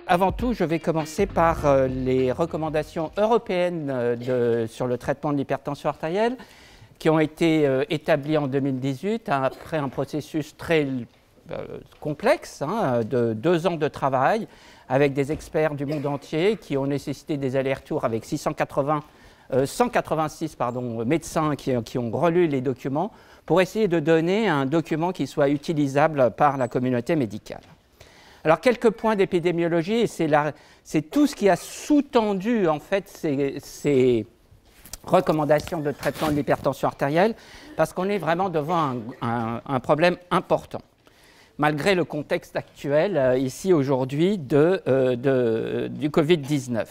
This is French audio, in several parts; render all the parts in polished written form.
Avant tout, je vais commencer par les recommandations européennes sur le traitement de l'hypertension artérielle qui ont été établies en 2018 après un processus très complexe de 2 ans de travail avec des experts du monde entier qui ont nécessité des allers-retours avec 186 médecins qui ont relu les documents pour essayer de donner un document qui soit utilisable par la communauté médicale. Alors, quelques points d'épidémiologie, et c'est tout ce qui a sous-tendu en fait ces recommandations de traitement de l'hypertension artérielle, parce qu'on est vraiment devant un problème important, malgré le contexte actuel ici aujourd'hui du Covid-19.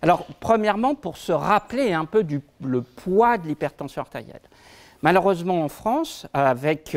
Alors, premièrement, pour se rappeler un peu le poids de l'hypertension artérielle. Malheureusement, en France, avec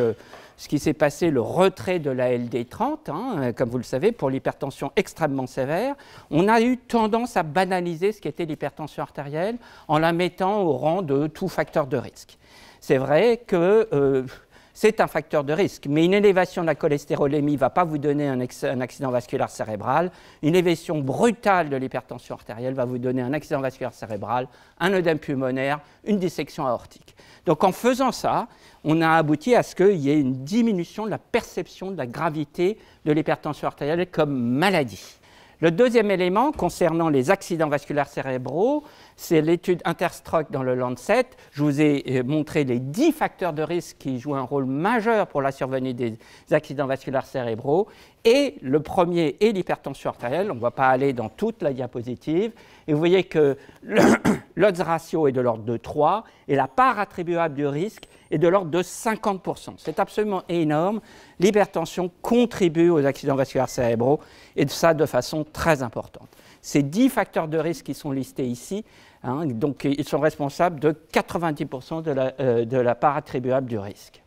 ce qui s'est passé, le retrait de la LD30, comme vous le savez, pour l'hypertension extrêmement sévère, on a eu tendance à banaliser ce qu'était l'hypertension artérielle en la mettant au rang de tout facteur de risque. C'est vrai que c'est un facteur de risque, mais une élévation de la cholestérolémie ne va pas vous donner un accident vasculaire cérébral. Une élévation brutale de l'hypertension artérielle va vous donner un accident vasculaire cérébral, un œdème pulmonaire, une dissection aortique. Donc en faisant ça, on a abouti à ce qu'il y ait une diminution de la perception de la gravité de l'hypertension artérielle comme maladie. Le deuxième élément concernant les accidents vasculaires cérébraux, c'est l'étude Interstroke dans le Lancet. Je vous ai montré les 10 facteurs de risque qui jouent un rôle majeur pour la survenue des accidents vasculaires cérébraux. Et le premier est l'hypertension artérielle. On ne va pas aller dans toute la diapositive. Et vous voyez que l'odds ratio est de l'ordre de 3 et la part attribuable du risque est de l'ordre de 50%. C'est absolument énorme. L'hypertension contribue aux accidents vasculaires cérébraux et ça de façon très importante. Ces 10 facteurs de risque qui sont listés ici, donc ils sont responsables de 90% de la part attribuable du risque.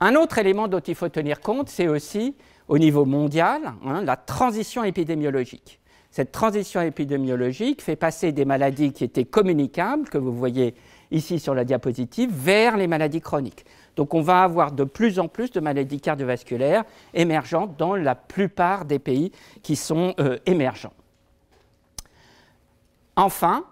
Un autre élément dont il faut tenir compte, c'est aussi au niveau mondial, la transition épidémiologique. Cette transition épidémiologique fait passer des maladies qui étaient communicables, que vous voyez ici sur la diapositive, vers les maladies chroniques. Donc on va avoir de plus en plus de maladies cardiovasculaires émergentes dans la plupart des pays qui sont émergents. Enfin,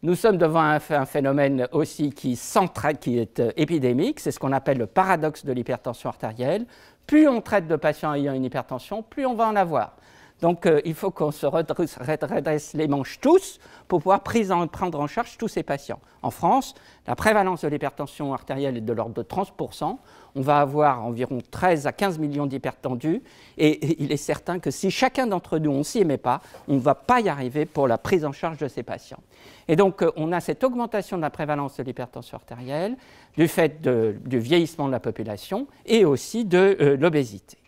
nous sommes devant un phénomène aussi qui est épidémique, c'est ce qu'on appelle le paradoxe de l'hypertension artérielle. Plus on traite de patients ayant une hypertension, plus on va en avoir. Donc il faut qu'on se redresse les manches tous pour pouvoir prendre en charge tous ces patients. En France, la prévalence de l'hypertension artérielle est de l'ordre de 30%. On va avoir environ 13 à 15 millions d'hypertendus et il est certain que si chacun d'entre nous, on ne s'y met pas, on ne va pas y arriver pour la prise en charge de ces patients. Et donc on a cette augmentation de la prévalence de l'hypertension artérielle du fait du vieillissement de la population et aussi de l'obésité.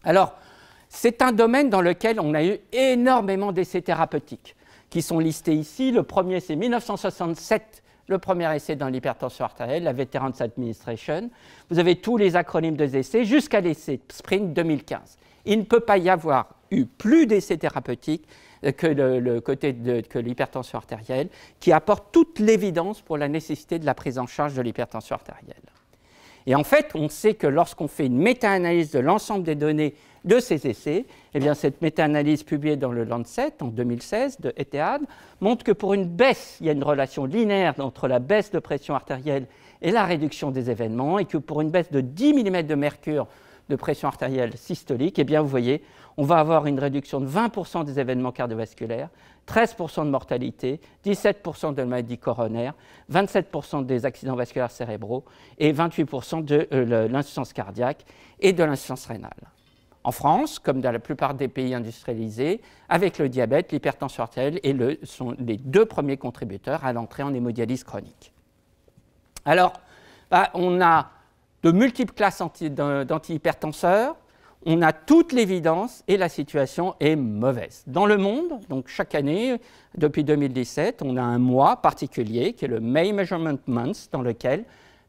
Alors, c'est un domaine dans lequel on a eu énormément d'essais thérapeutiques qui sont listés ici. Le premier, c'est 1967, le premier essai dans l'hypertension artérielle, la Veterans Administration. Vous avez tous les acronymes des essais jusqu'à l'essai SPRINT 2015. Il ne peut pas y avoir eu plus d'essais thérapeutiques que l'hypertension artérielle, qui apporte toute l'évidence pour la nécessité de la prise en charge de l'hypertension artérielle. Et en fait, on sait que lorsqu'on fait une méta-analyse de l'ensemble des données de ces essais, eh bien, cette méta-analyse publiée dans le Lancet en 2016 de Etihad montre que pour une baisse, il y a une relation linéaire entre la baisse de pression artérielle et la réduction des événements, et que pour une baisse de 10 mm de mercure de pression artérielle systolique, eh bien, vous voyez, on va avoir une réduction de 20% des événements cardiovasculaires, 13% de mortalité, 17% de maladies coronaires, 27% des accidents vasculaires cérébraux et 28% de l'insuffisance cardiaque et de l'insuffisance rénale. En France, comme dans la plupart des pays industrialisés, avec le diabète, l'hypertension artérielle sont les 2 premiers contributeurs à l'entrée en hémodialyse chronique. Alors, on a de multiples classes d'antihypertenseurs, on a toute l'évidence et la situation est mauvaise. Dans le monde, donc chaque année, depuis 2017, on a un mois particulier qui est le May Measurement Month dans lequel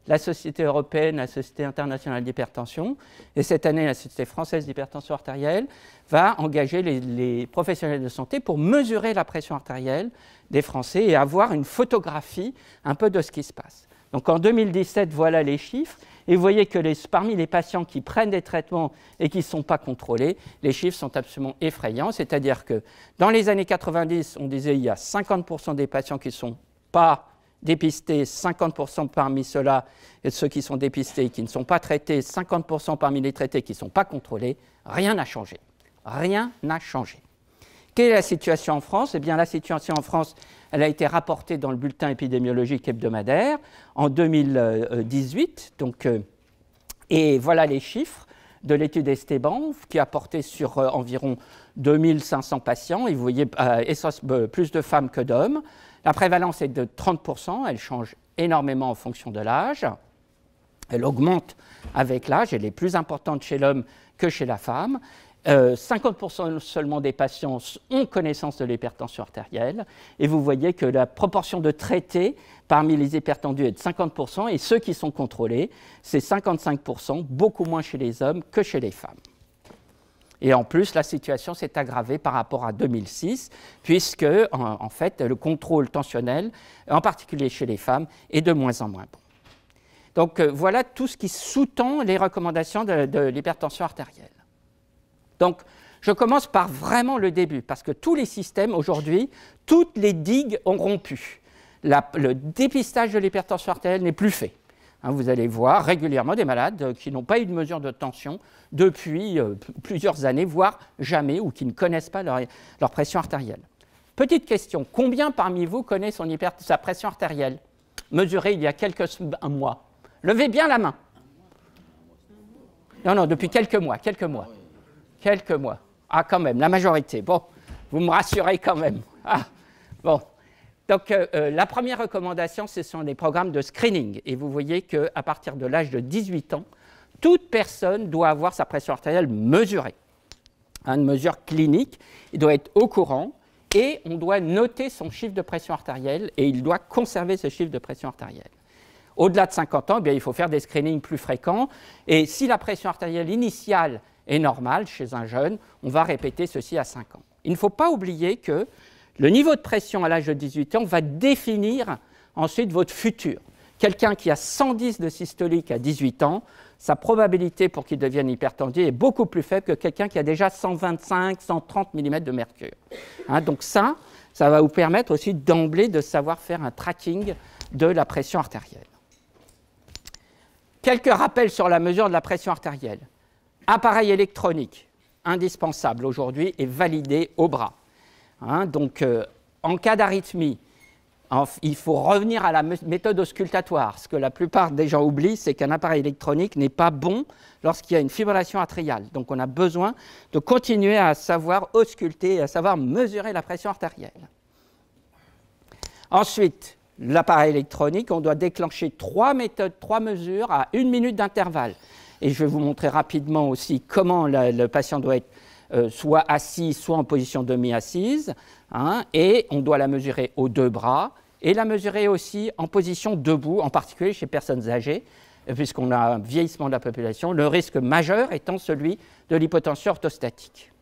la Société européenne, la Société internationale d'hypertension, et cette année, la Société française d'hypertension artérielle va engager les professionnels de santé pour mesurer la pression artérielle des Français et avoir une photographie un peu de ce qui se passe. Donc en 2017, voilà les chiffres, et vous voyez que parmi les patients qui prennent des traitements et qui ne sont pas contrôlés, les chiffres sont absolument effrayants, c'est-à-dire que dans les années 90, on disait qu'il y a 50% des patients qui ne sont pas dépistés, 50% parmi ceux-là, et ceux qui sont dépistés et qui ne sont pas traités, 50% parmi les traités qui ne sont pas contrôlés. Rien n'a changé. Rien n'a changé. Quelle est la situation en France? Eh bien, la situation en France, elle a été rapportée dans le bulletin épidémiologique hebdomadaire en 2018. Et voilà les chiffres de l'étude Esteban qui a porté sur environ 2500 patients. Et vous voyez plus de femmes que d'hommes. La prévalence est de 30%. Elle change énormément en fonction de l'âge. Elle augmente avec l'âge. Elle est plus importante chez l'homme que chez la femme. 50% seulement des patients ont connaissance de l'hypertension artérielle et vous voyez que la proportion de traités parmi les hypertendus est de 50% et ceux qui sont contrôlés, c'est 55%, beaucoup moins chez les hommes que chez les femmes. Et en plus, la situation s'est aggravée par rapport à 2006 puisque, en fait, le contrôle tensionnel, en particulier chez les femmes, est de moins en moins bon. Donc voilà tout ce qui sous-tend les recommandations de l'hypertension artérielle. Donc, je commence par vraiment le début, parce que tous les systèmes, aujourd'hui, toutes les digues ont rompu. Le dépistage de l'hypertension artérielle n'est plus fait. Vous allez voir régulièrement des malades qui n'ont pas eu de mesure de tension depuis plusieurs années, voire jamais, ou qui ne connaissent pas leur pression artérielle. Petite question, combien parmi vous connaît sa pression artérielle mesurée il y a un mois? Levez bien la main. Non, depuis quelques mois. Quelques mois. Ah, quand même, la majorité. Bon, vous me rassurez quand même. Ah, bon. Donc, la première recommandation, ce sont les programmes de screening. Et vous voyez qu'à partir de l'âge de 18 ans, toute personne doit avoir sa pression artérielle mesurée. Une mesure clinique, il doit être au courant et on doit noter son chiffre de pression artérielle et il doit conserver ce chiffre de pression artérielle. Au-delà de 50 ans, eh bien, il faut faire des screenings plus fréquents. Et si la pression artérielle initiale est normale chez un jeune, on va répéter ceci à 5 ans. Il ne faut pas oublier que le niveau de pression à l'âge de 18 ans va définir ensuite votre futur. Quelqu'un qui a 110 de systolique à 18 ans, sa probabilité pour qu'il devienne hypertendu est beaucoup plus faible que quelqu'un qui a déjà 125, 130 mm de mercure. Donc ça va vous permettre aussi d'emblée de savoir faire un tracking de la pression artérielle. Quelques rappels sur la mesure de la pression artérielle. Appareil électronique, indispensable aujourd'hui et validé au bras. En cas d'arythmie, il faut revenir à la méthode auscultatoire. Ce que la plupart des gens oublient, c'est qu'un appareil électronique n'est pas bon lorsqu'il y a une fibrillation atriale. Donc on a besoin de continuer à savoir ausculter et à savoir mesurer la pression artérielle. Ensuite, l'appareil électronique, on doit déclencher 3 mesures à 1 minute d'intervalle. Et je vais vous montrer rapidement aussi comment le patient doit être soit assis, soit en position demi-assise. Et on doit la mesurer aux 2 bras et la mesurer aussi en position debout, en particulier chez les personnes âgées, puisqu'on a un vieillissement de la population, le risque majeur étant celui de l'hypotension orthostatique.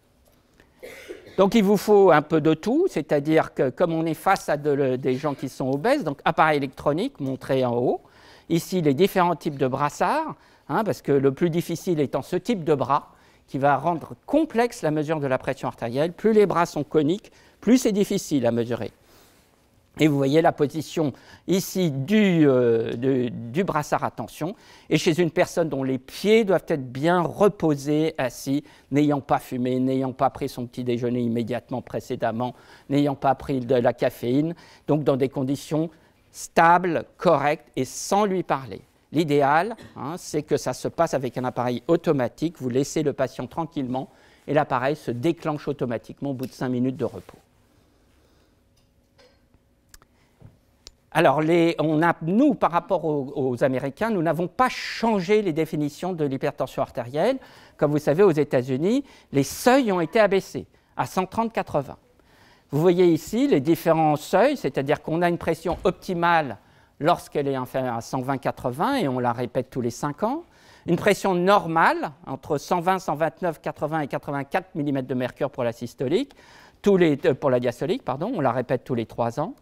Donc il vous faut un peu de tout, c'est-à-dire que comme on est face à des gens qui sont obèses, donc appareil électronique montré en haut, ici les différents types de brassards, parce que le plus difficile étant ce type de bras qui va rendre complexe la mesure de la pression artérielle. Plus les bras sont coniques, plus c'est difficile à mesurer. Et vous voyez la position ici du brassard à tension. Et chez une personne dont les pieds doivent être bien reposés, assis, n'ayant pas fumé, n'ayant pas pris son petit déjeuner immédiatement précédemment, n'ayant pas pris de la caféine, donc dans des conditions stables, correctes et sans lui parler. L'idéal, c'est que ça se passe avec un appareil automatique. Vous laissez le patient tranquillement et l'appareil se déclenche automatiquement au bout de 5 minutes de repos. Alors, nous, par rapport aux Américains, nous n'avons pas changé les définitions de l'hypertension artérielle. Comme vous savez, aux États-Unis, les seuils ont été abaissés à 130/80. Vous voyez ici les différents seuils, c'est-à-dire qu'on a une pression optimale lorsqu'elle est inférieure à 120-80 et on la répète tous les 5 ans. Une pression normale entre 120, 129, 80 et 84 mm de mercure pour la systolique, pour la diastolique, pardon, on la répète tous les 3 ans.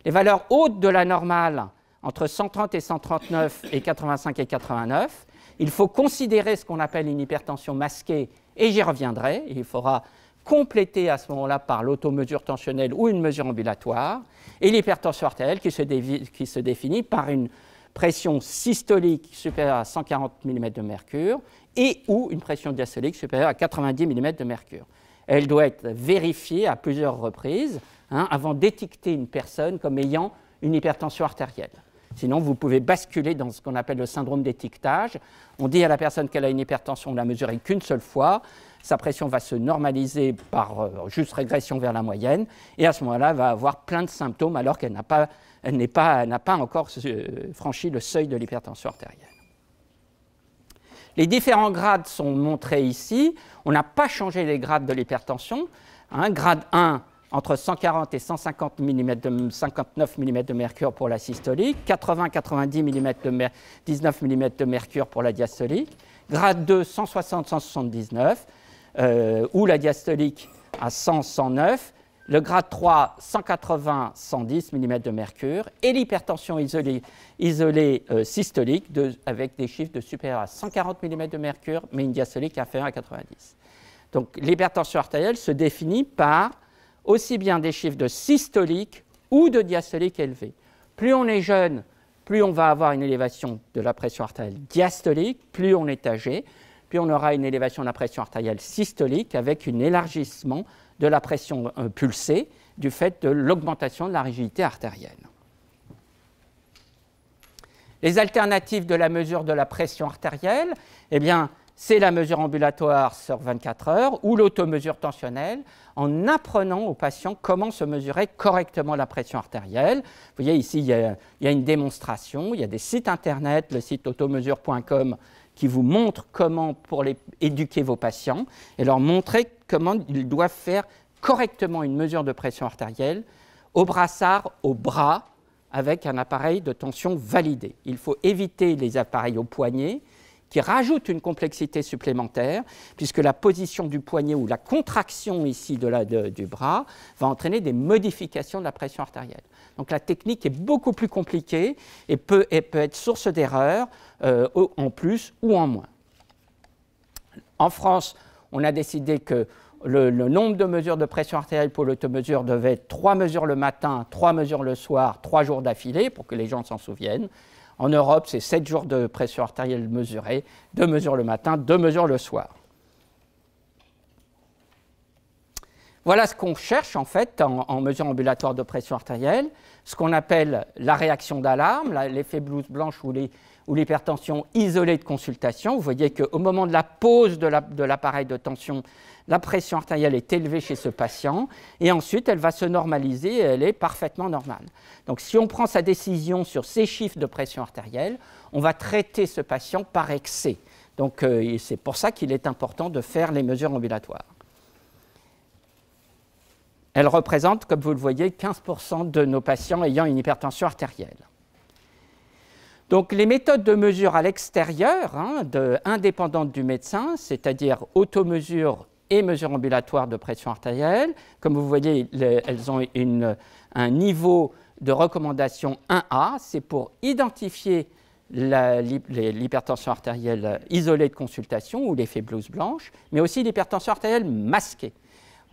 Les valeurs hautes de la normale entre 130 et 139 et 85 et 89. Il faut considérer ce qu'on appelle une hypertension masquée et j'y reviendrai. Il faudra compléter à ce moment-là par l'automesure tensionnelle ou une mesure ambulatoire, et l'hypertension artérielle qui se définit par une pression systolique supérieure à 140 mm de mercure et ou une pression diastolique supérieure à 90 mm de mercure. Elle doit être vérifiée à plusieurs reprises avant d'étiqueter une personne comme ayant une hypertension artérielle. Sinon, vous pouvez basculer dans ce qu'on appelle le syndrome d'étiquetage. On dit à la personne qu'elle a une hypertension, on ne l'a mesurée qu'une seule fois. Sa pression va se normaliser par juste régression vers la moyenne. Et à ce moment-là, elle va avoir plein de symptômes alors qu'elle n'a pas encore franchi le seuil de l'hypertension artérielle. Les différents grades sont montrés ici. On n'a pas changé les grades de l'hypertension. Grade 1, entre 140 et 150 59 mm de mercure pour la systolique, 80-90 mm 19 mm de mercure pour la diastolique, grade 2, 160-179, ou la diastolique à 100-109, le grade 3, 180-110 mm de mercure, et l'hypertension isolée systolique avec des chiffres de supérieurs à 140 mm de mercure, mais une diastolique inférieure à 90. Donc l'hypertension artérielle se définit par aussi bien des chiffres de systolique ou de diastolique élevés. Plus on est jeune, plus on va avoir une élévation de la pression artérielle diastolique, plus on est âgé, plus on aura une élévation de la pression artérielle systolique avec un élargissement de la pression pulsée du fait de l'augmentation de la rigidité artérielle. Les alternatives de la mesure de la pression artérielle, eh bien, c'est la mesure ambulatoire sur 24 heures ou l'automesure tensionnelle en apprenant aux patients comment se mesurer correctement la pression artérielle. Vous voyez ici, il y a une démonstration, il y a des sites internet, le site automesure.com qui vous montre comment pour éduquer vos patients et leur montrer comment ils doivent faire correctement une mesure de pression artérielle au brassard, au bras, avec un appareil de tension validé. Il faut éviter les appareils au poignet qui rajoutent une complexité supplémentaire, puisque la position du poignet ou la contraction ici du bras va entraîner des modifications de la pression artérielle. Donc la technique est beaucoup plus compliquée et peut être source d'erreurs en plus ou en moins. En France, on a décidé que le nombre de mesures de pression artérielle pour l'automesure devait être 3 mesures le matin, 3 mesures le soir, 3 jours d'affilée, pour que les gens s'en souviennent. En Europe, c'est 7 jours de pression artérielle mesurée, 2 mesures le matin, 2 mesures le soir. Voilà ce qu'on cherche en fait en mesure ambulatoire de pression artérielle, ce qu'on appelle la réaction d'alarme, l'effet blouse blanche ou l'hypertension isolée de consultation. Vous voyez qu'au moment de la pose de l'appareil de tension, la pression artérielle est élevée chez ce patient et ensuite elle va se normaliser et elle est parfaitement normale. Donc si on prend sa décision sur ces chiffres de pression artérielle, on va traiter ce patient par excès. Donc c'est pour ça qu'il est important de faire les mesures ambulatoires. Elle représente, comme vous le voyez, 15% de nos patients ayant une hypertension artérielle. Donc les méthodes de mesure à l'extérieur, indépendantes du médecin, c'est-à-dire automesure et mesure ambulatoire de pression artérielle, comme vous voyez, elles ont un niveau de recommandation 1A, c'est pour identifier l'hypertension artérielle isolée de consultation ou l'effet blouse blanche, mais aussi l'hypertension artérielle masquée.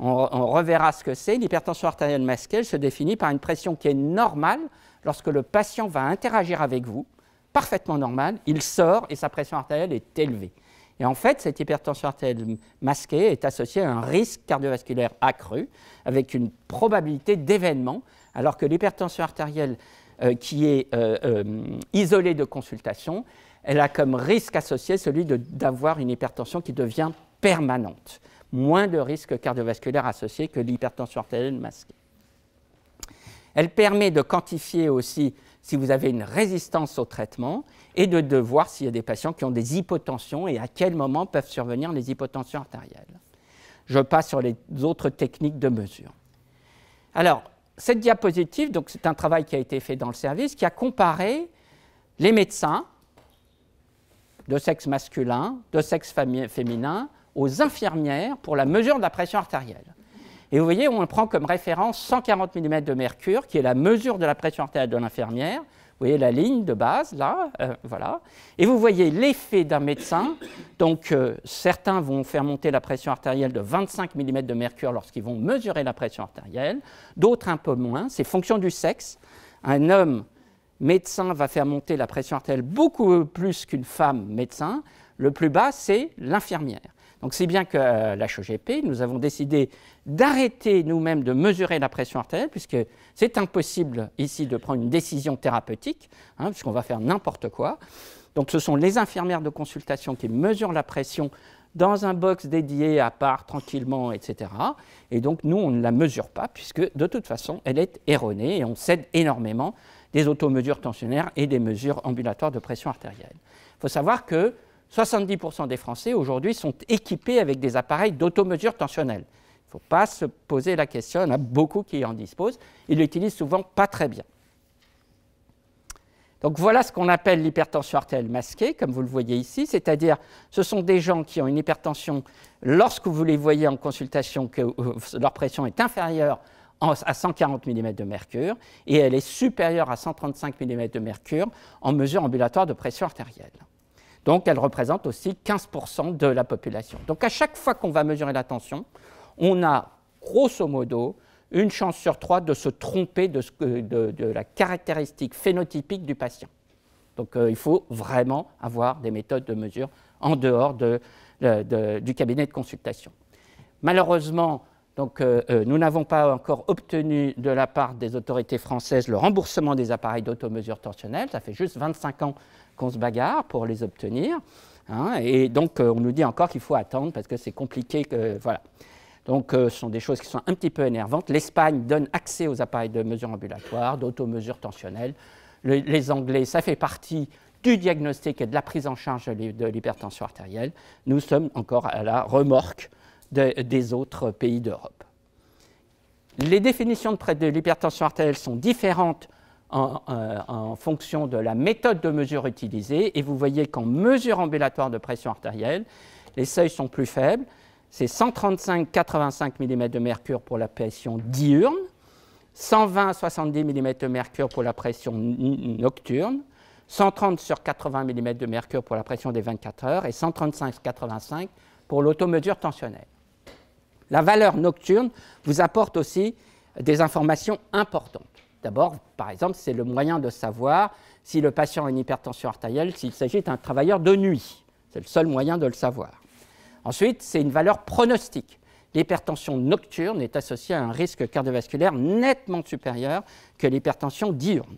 On reverra ce que c'est. L'hypertension artérielle masquée, elle se définit par une pression qui est normale lorsque le patient va interagir avec vous, parfaitement normale, il sort et sa pression artérielle est élevée. Et en fait, cette hypertension artérielle masquée est associée à un risque cardiovasculaire accru, avec une probabilité d'événement, alors que l'hypertension artérielle qui est isolée de consultation, elle a comme risque associé celui d'avoir une hypertension qui devient permanente. Moins de risques cardiovasculaires associés que l'hypertension artérielle masquée. Elle permet de quantifier aussi si vous avez une résistance au traitement et de voir s'il y a des patients qui ont des hypotensions et à quel moment peuvent survenir les hypotensions artérielles. Je passe sur les autres techniques de mesure. Alors, cette diapositive, c'est un travail qui a été fait dans le service, qui a comparé les médecins de sexe masculin, de sexe féminin, aux infirmières pour la mesure de la pression artérielle. Et vous voyez, on prend comme référence 140 mm de mercure, qui est la mesure de la pression artérielle de l'infirmière. Vous voyez la ligne de base, là, voilà. Et vous voyez l'effet d'un médecin. Donc, certains vont faire monter la pression artérielle de 25 mm de mercure lorsqu'ils vont mesurer la pression artérielle, d'autres un peu moins. C'est fonction du sexe. Un homme médecin va faire monter la pression artérielle beaucoup plus qu'une femme médecin. Le plus bas, c'est l'infirmière. Donc, c'est bien qu'à l'HEGP, nous avons décidé d'arrêter nous-mêmes de mesurer la pression artérielle, puisque c'est impossible ici de prendre une décision thérapeutique, puisqu'on va faire n'importe quoi. Donc, ce sont les infirmières de consultation qui mesurent la pression dans un box dédié à part, tranquillement, etc. Et donc, nous, on ne la mesure pas, puisque de toute façon, elle est erronée et on cède énormément des automesures tensionnaires et des mesures ambulatoires de pression artérielle. Il faut savoir que 70% des Français aujourd'hui sont équipés avec des appareils d'automesure tensionnelle. Il ne faut pas se poser la question, il y en a beaucoup qui en disposent. Ils l'utilisent souvent pas très bien. Donc voilà ce qu'on appelle l'hypertension artérielle masquée, comme vous le voyez ici, c'est-à-dire ce sont des gens qui ont une hypertension, lorsque vous les voyez en consultation, que leur pression est inférieure à 140 mm de mercure et elle est supérieure à 135 mm de mercure en mesure ambulatoire de pression artérielle. Donc, elle représente aussi 15% de la population. Donc, à chaque fois qu'on va mesurer la tension, on a, grosso modo, une chance sur 3 de se tromper de la caractéristique phénotypique du patient. Donc, il faut vraiment avoir des méthodes de mesure en dehors du cabinet de consultation. Malheureusement, nous n'avons pas encore obtenu de la part des autorités françaises le remboursement des appareils d'automesure tensionnelle. Ça fait juste 25 ans qu'on se bagarre pour les obtenir. Et donc, on nous dit encore qu'il faut attendre parce que c'est compliqué. Voilà. Donc, ce sont des choses qui sont un petit peu énervantes. L'Espagne donne accès aux appareils de mesure ambulatoire, d'automesure tensionnelle. Les Anglais, ça fait partie du diagnostic et de la prise en charge de l'hypertension artérielle. Nous sommes encore à la remorque des autres pays d'Europe. Les définitions de l'hypertension artérielle sont différentes en fonction de la méthode de mesure utilisée. Et vous voyez qu'en mesure ambulatoire de pression artérielle, les seuils sont plus faibles. C'est 135-85 mm de mercure pour la pression diurne, 120-70 mm de mercure pour la pression nocturne, 130 sur 80 mm de mercure pour la pression des 24 heures et 135-85 pour l'automesure tensionnelle. La valeur nocturne vous apporte aussi des informations importantes. D'abord, par exemple, c'est le moyen de savoir si le patient a une hypertension artérielle, s'il s'agit d'un travailleur de nuit. C'est le seul moyen de le savoir. Ensuite, c'est une valeur pronostique. L'hypertension nocturne est associée à un risque cardiovasculaire nettement supérieur que l'hypertension diurne.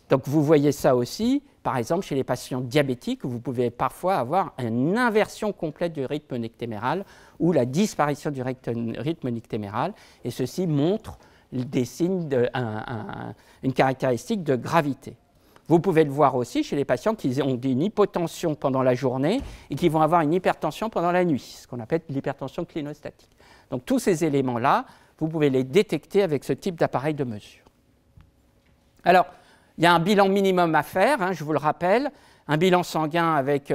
Donc vous voyez ça aussi, par exemple, chez les patients diabétiques, où vous pouvez parfois avoir une inversion complète du rythme nictéméral ou la disparition du rythme nictéméral, et ceci montre des signes une caractéristique de gravité. Vous pouvez le voir aussi chez les patients qui ont une hypotension pendant la journée et qui vont avoir une hypertension pendant la nuit, ce qu'on appelle l'hypertension clinostatique. Donc tous ces éléments-là, vous pouvez les détecter avec ce type d'appareil de mesure. Alors, il y a un bilan minimum à faire, je vous le rappelle, un bilan sanguin avec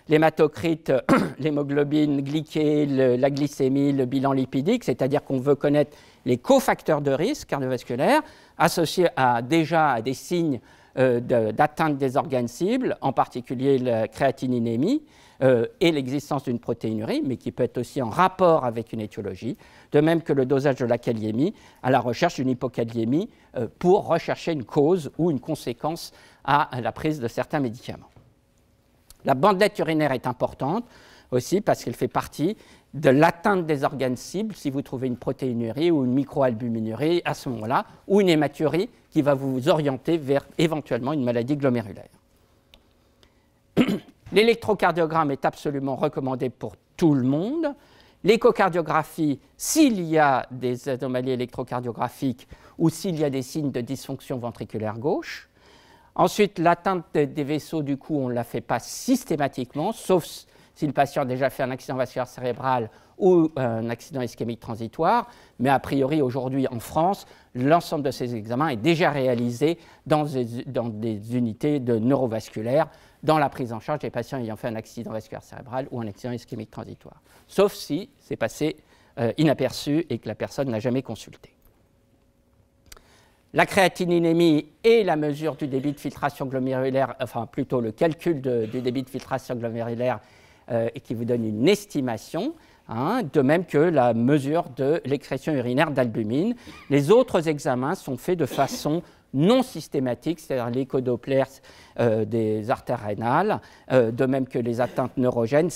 l'hématocrite, l'hémoglobine glyquée, la glycémie, le bilan lipidique, c'est-à-dire qu'on veut connaître les cofacteurs de risque cardiovasculaire associés déjà à des signes d'atteinte des organes cibles, en particulier la créatininémie et l'existence d'une protéinurie, mais qui peut être aussi en rapport avec une étiologie, de même que le dosage de la kaliémie à la recherche d'une hypokaliémie pour rechercher une cause ou une conséquence à la prise de certains médicaments. La bandelette urinaire est importante aussi parce qu'elle fait partie de l'atteinte des organes cibles si vous trouvez une protéinurie ou une microalbuminurie à ce moment-là, ou une hématurie qui va vous orienter vers éventuellement une maladie glomérulaire. L'électrocardiogramme est absolument recommandé pour tout le monde. L'échocardiographie, s'il y a des anomalies électrocardiographiques ou s'il y a des signes de dysfonction ventriculaire gauche. Ensuite, l'atteinte des vaisseaux du cou, on ne la fait pas systématiquement, sauf si le patient a déjà fait un accident vasculaire cérébral ou un accident ischémique transitoire, mais a priori aujourd'hui en France, l'ensemble de ces examens est déjà réalisé dans des unités de neurovasculaire dans la prise en charge des patients ayant fait un accident vasculaire cérébral ou un accident ischémique transitoire, sauf si c'est passé inaperçu et que la personne n'a jamais consulté. La créatininémie et la mesure du débit de filtration glomérulaire, enfin plutôt le calcul du débit de filtration glomérulaire qui vous donne une estimation, hein, de même que la mesure de l'excrétion urinaire d'albumine. Les autres examens sont faits de façon non systématique, c'est-à-dire l'échodoppler des artères rénales, de même que les atteintes neurogènes,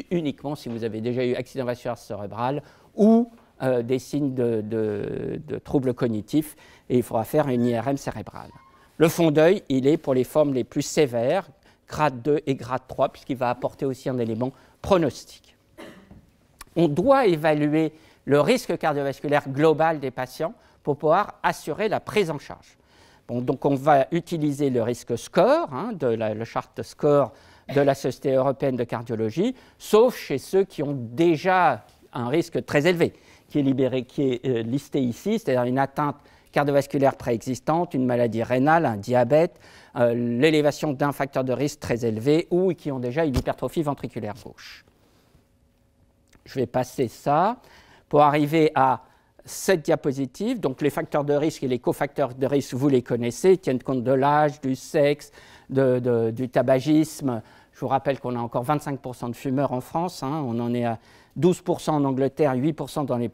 uniquement si vous avez déjà eu accident vasculaire cérébral ou des signes de troubles cognitifs, et il faudra faire une IRM cérébrale. Le fond d'œil, il est pour les formes les plus sévères, grade 2 et grade 3, puisqu'il va apporter aussi un élément pronostique. On doit évaluer le risque cardiovasculaire global des patients pour pouvoir assurer la prise en charge. Bon, donc on va utiliser le risque score, hein, le chart score de la Société européenne de cardiologie, sauf chez ceux qui ont déjà un risque très élevé, qui est listé ici, c'est-à-dire une atteinte cardiovasculaire préexistante, une maladie rénale, un diabète, l'élévation d'un facteur de risque très élevé ou qui ont déjà une hypertrophie ventriculaire gauche. Je vais passer ça pour arriver à cette diapositive. Donc les facteurs de risque et les cofacteurs de risque, vous les connaissez, tiennent compte de l'âge, du sexe, du tabagisme. Je vous rappelle qu'on a encore 25% de fumeurs en France, hein, on en est à 12% en Angleterre, 8% dans les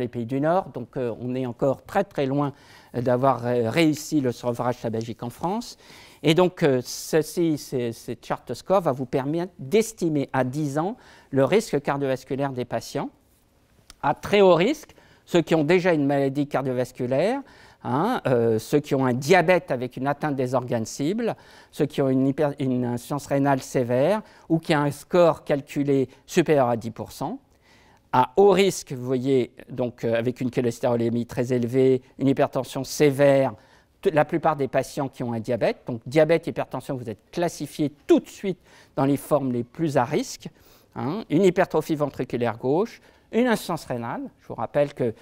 pays du Nord, donc on est encore très très loin d'avoir réussi le sevrage tabagique en France. Et donc cette chart score va vous permettre d'estimer à 10 ans le risque cardiovasculaire des patients à très haut risque, ceux qui ont déjà une maladie cardiovasculaire, hein, ceux qui ont un diabète avec une atteinte des organes cibles, ceux qui ont une insuffisance rénale sévère ou qui ont un score calculé supérieur à 10%. À haut risque, vous voyez, donc avec une cholestérolémie très élevée, une hypertension sévère, la plupart des patients qui ont un diabète. Donc diabète, hypertension, vous êtes classifiés tout de suite dans les formes les plus à risque, hein, une hypertrophie ventriculaire gauche, une insuffisance rénale. Je vous rappelle que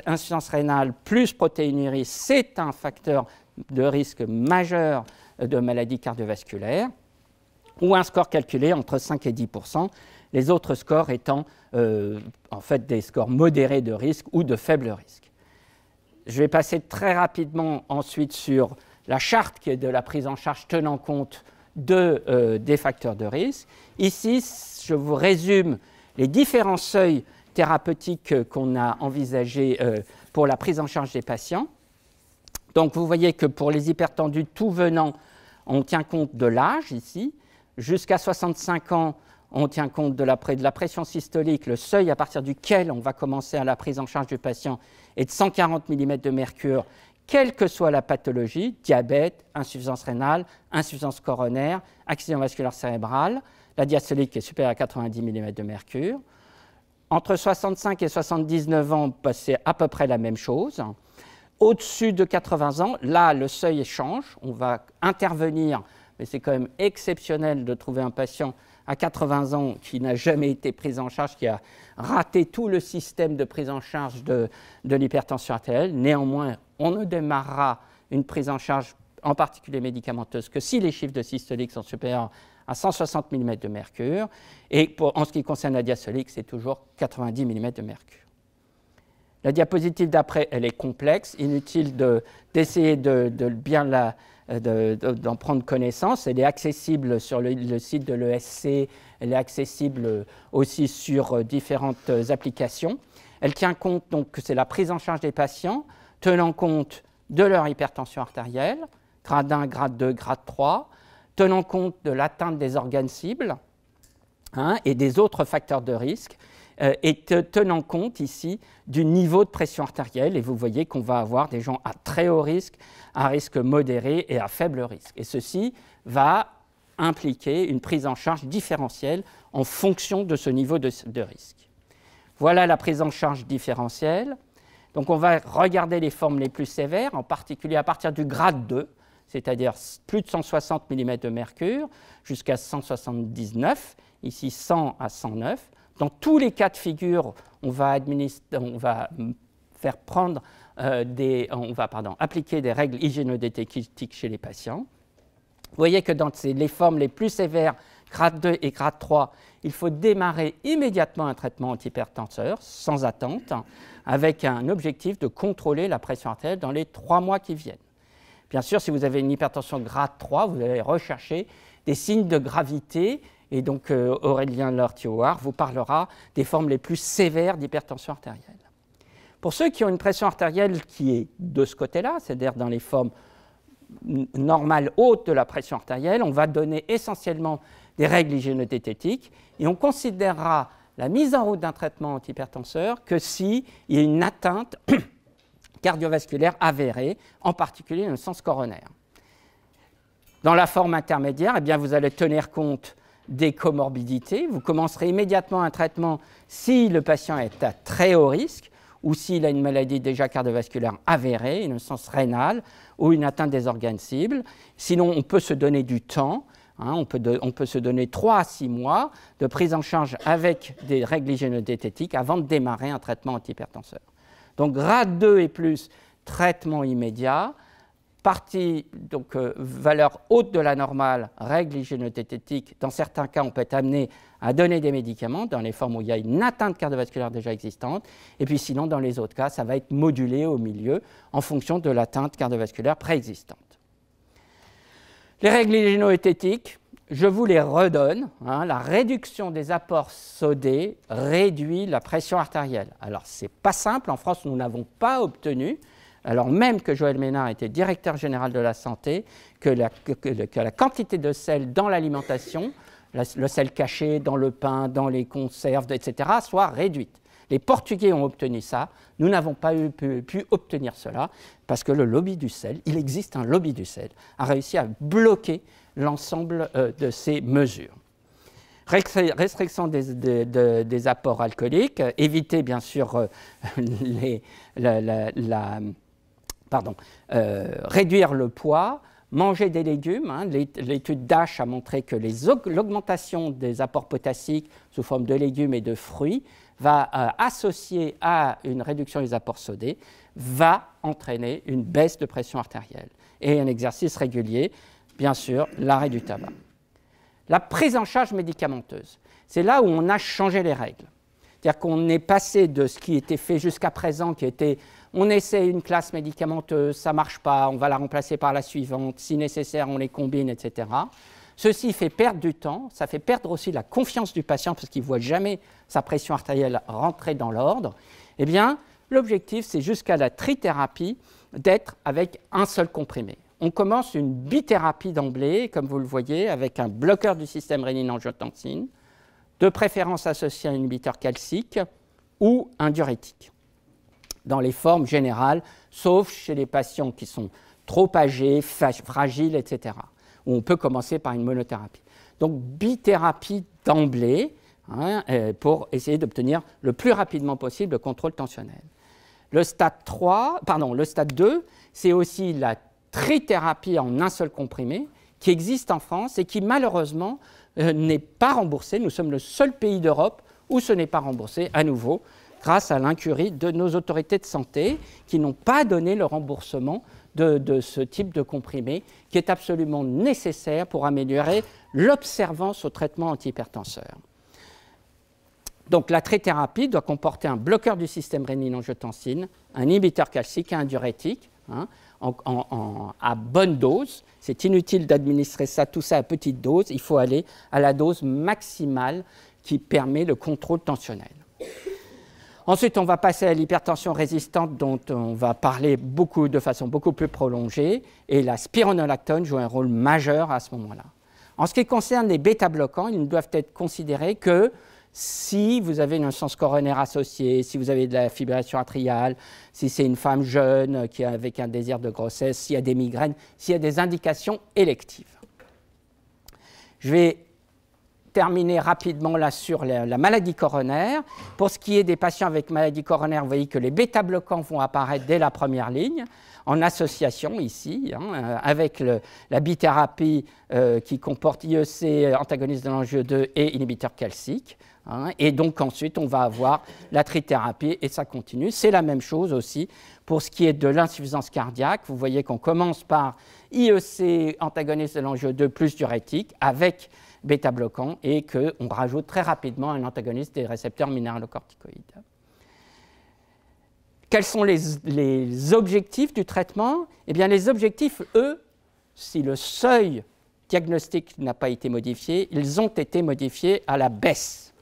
insuffisance rénale plus protéinurie, c'est un facteur de risque majeur de maladie cardiovasculaire, ou un score calculé entre 5 et 10%, les autres scores étant en fait des scores modérés de risque ou de faible risque. Je vais passer très rapidement ensuite sur la charte qui est de la prise en charge tenant compte des facteurs de risque. Ici, je vous résume les différents seuils thérapeutiques qu'on a envisagés pour la prise en charge des patients. Donc vous voyez que pour les hypertendus tout venant, on tient compte de l'âge ici. Jusqu'à 65 ans, on tient compte de la pression systolique. Le seuil à partir duquel on va commencer à la prise en charge du patient est de 140 mm de mercure, quelle que soit la pathologie, diabète, insuffisance rénale, insuffisance coronaire, accident vasculaire cérébral. La diastolique est supérieure à 90 mm de mercure. Entre 65 et 79 ans, c'est à peu près la même chose. Au-dessus de 80 ans, là, le seuil change. On va intervenir, mais c'est quand même exceptionnel de trouver un patient à 80 ans qui n'a jamais été pris en charge, qui a raté tout le système de prise en charge de l'hypertension artérielle. Néanmoins, on ne démarrera une prise en charge, en particulier médicamenteuse, que si les chiffres de systolique sont supérieurs à 160 mm de mercure. Et en ce qui concerne la diastolique, c'est toujours 90 mm de mercure. La diapositive d'après, elle est complexe. Inutile d'essayer de bien d'en prendre connaissance. Elle est accessible sur le site de l'ESC. Elle est accessible aussi sur différentes applications. Elle tient compte, donc, que c'est la prise en charge des patients, tenant compte de leur hypertension artérielle, grade 1, grade 2, grade 3, tenant compte de l'atteinte des organes cibles, hein, et des autres facteurs de risque, et tenant compte ici du niveau de pression artérielle. Et vous voyez qu'on va avoir des gens à très haut risque, à risque modéré et à faible risque. Et ceci va impliquer une prise en charge différentielle en fonction de ce niveau de risque. Voilà la prise en charge différentielle. Donc on va regarder les formes les plus sévères, en particulier à partir du grade 2, c'est-à-dire plus de 160 mm de mercure, jusqu'à 179, ici 100 à 109. Dans tous les cas de figure, on va faire prendre appliquer des règles hygiénodétectives chez les patients. Vous voyez que dans les formes les plus sévères, grade 2 et grade 3, il faut démarrer immédiatement un traitement antihypertenseur, sans attente, avec un objectif de contrôler la pression artérielle dans les 3 mois qui viennent. Bien sûr, si vous avez une hypertension grade 3, vous allez rechercher des signes de gravité, et donc Aurélien Lortioir vous parlera des formes les plus sévères d'hypertension artérielle. Pour ceux qui ont une pression artérielle qui est de ce côté-là, c'est-à-dire dans les formes normales hautes de la pression artérielle, on va donner essentiellement des règles hygiénodététiques et on considérera la mise en route d'un traitement antihypertenseur que s'il y a une atteinte cardiovasculaire avérée, en particulier dans le sens coronaire. Dans la forme intermédiaire, eh bien, vous allez tenir compte des comorbidités. Vous commencerez immédiatement un traitement si le patient est à très haut risque ou s'il a une maladie déjà cardiovasculaire avérée, une insuffisance rénale ou une atteinte des organes cibles. Sinon, on peut se donner du temps. On peut se donner 3 à 6 mois de prise en charge avec des règles hygiénodététiques avant de démarrer un traitement antihypertenseur. Donc, grade 2 et plus, traitement immédiat. Valeur haute de la normale, règles hygiénodététiques. Dans certains cas, on peut être amené à donner des médicaments dans les formes où il y a une atteinte cardiovasculaire déjà existante. Et puis sinon, dans les autres cas, ça va être modulé au milieu en fonction de l'atteinte cardiovasculaire préexistante. Les règles hygiénodététiques, je vous les redonne. La réduction des apports sodés réduit la pression artérielle. Alors, ce n'est pas simple. En France, nous n'avons pas obtenu, alors même que Joël Ménard était directeur général de la santé, que la quantité de sel dans l'alimentation, le sel caché dans le pain, dans les conserves, etc., soit réduite. Les Portugais ont obtenu ça, nous n'avons pas pu obtenir cela, parce que le lobby du sel, il existe un lobby du sel, a réussi à bloquer l'ensemble de ces mesures. Restriction des apports alcooliques, éviter bien sûr réduire le poids, manger des légumes. L'étude Dash a montré que l'augmentation des apports potassiques sous forme de légumes et de fruits va associer à une réduction des apports sodés, va entraîner une baisse de pression artérielle. Et un exercice régulier, bien sûr, l'arrêt du tabac. La prise en charge médicamenteuse, c'est là où on a changé les règles. C'est-à-dire qu'on est passé de ce qui était fait jusqu'à présent, qui était on essaie une classe médicamenteuse, ça ne marche pas, on va la remplacer par la suivante, si nécessaire, on les combine, etc. Ceci fait perdre du temps, ça fait perdre aussi la confiance du patient parce qu'il ne voit jamais sa pression artérielle rentrer dans l'ordre. Eh bien, l'objectif, c'est jusqu'à la trithérapie d'être avec un seul comprimé. On commence une bithérapie d'emblée, comme vous le voyez, avec un bloqueur du système rénine-angiotensine, de préférence associé à un inhibiteur calcique ou un diurétique, dans les formes générales, sauf chez les patients qui sont trop âgés, fragiles, etc., où on peut commencer par une monothérapie. Donc, bithérapie d'emblée, pour essayer d'obtenir le plus rapidement possible le contrôle tensionnel. Le stade 2, c'est aussi la trithérapie en un seul comprimé, qui existe en France et qui, malheureusement, n'est pas remboursé. Nous sommes le seul pays d'Europe où ce n'est pas remboursé, à nouveau, grâce à l'incurie de nos autorités de santé qui n'ont pas donné le remboursement de ce type de comprimé qui est absolument nécessaire pour améliorer l'observance au traitement antihypertenseur. Donc la trithérapie doit comporter un bloqueur du système rénine-angiotensine, un inhibiteur calcique et un diurétique à bonne dose. C'est inutile d'administrer tout ça à petite dose, il faut aller à la dose maximale qui permet le contrôle tensionnel. Ensuite, on va passer à l'hypertension résistante dont on va parler de façon beaucoup plus prolongée et la spironolactone joue un rôle majeur à ce moment-là. En ce qui concerne les bêta-bloquants, ils ne doivent être considérés que si vous avez une insuffisance coronaire associée, si vous avez de la fibrillation atriale, si c'est une femme jeune avec un désir de grossesse, s'il y a des migraines, s'il y a des indications électives. Je vais terminer rapidement là sur la maladie coronaire. Pour ce qui est des patients avec maladie coronaire, vous voyez que les bêta-bloquants vont apparaître dès la première ligne. en association ici, avec la bithérapie qui comporte IEC, antagoniste de l'angiodésinine et inhibiteur calcique. Et donc ensuite, on va avoir la trithérapie et ça continue. C'est la même chose aussi pour ce qui est de l'insuffisance cardiaque. Vous voyez qu'on commence par IEC, antagoniste de l'angiodésinine plus diurétique, avec bêta-bloquant, et qu'on rajoute très rapidement un antagoniste des récepteurs minéralocorticoïdes. Quels sont les objectifs du traitement? Eh bien, les objectifs, eux, si le seuil diagnostique n'a pas été modifié, ils ont été modifiés à la baisse.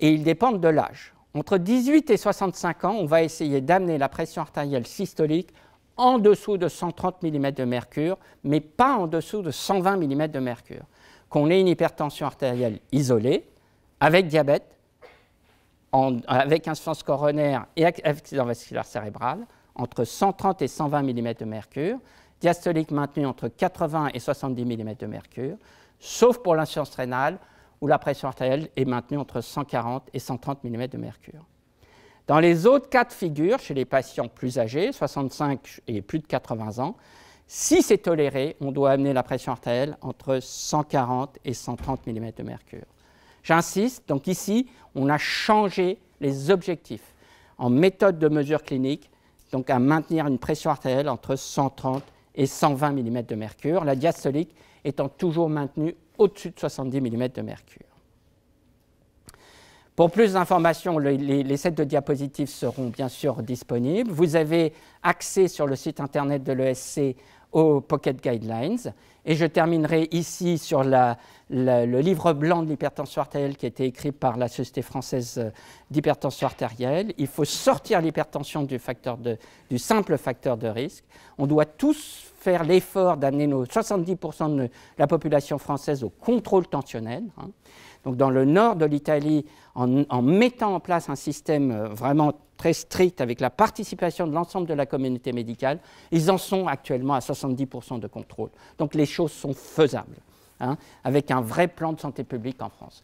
Et ils dépendent de l'âge. Entre 18 et 65 ans, on va essayer d'amener la pression artérielle systolique en dessous de 130 mm de mercure, mais pas en dessous de 120 mm de mercure. Qu'on ait une hypertension artérielle isolée, avec diabète, avec insuffisance coronaire et accident vasculaire cérébral, entre 130 et 120 mm de mercure, diastolique maintenue entre 80 et 70 mm de mercure, sauf pour l'insuffisance rénale, où la pression artérielle est maintenue entre 140 et 130 mm de mercure. Dans les autres cas de figure, chez les patients plus âgés, 65 et plus de 80 ans, si c'est toléré, on doit amener la pression artérielle entre 140 et 130 mm de mercure. J'insiste, donc ici, on a changé les objectifs en méthode de mesure clinique, donc à maintenir une pression artérielle entre 130 et 120 mm de mercure, la diastolique étant toujours maintenue au-dessus de 70 mm de mercure. Pour plus d'informations, les sets de diapositives seront bien sûr disponibles. Vous avez accès sur le site internet de l'ESC aux Pocket Guidelines. Et je terminerai ici sur le livre blanc de l'hypertension artérielle qui a été écrit par la Société française d'hypertension artérielle. Il faut sortir l'hypertension du simple facteur de risque. On doit tous faire l'effort d'amener nos 70% de la population française au contrôle tensionnel. Donc dans le nord de l'Italie, en mettant en place un système vraiment très strict avec la participation de l'ensemble de la communauté médicale, ils en sont actuellement à 70% de contrôle. Donc les choses sont faisables, avec un vrai plan de santé publique en France.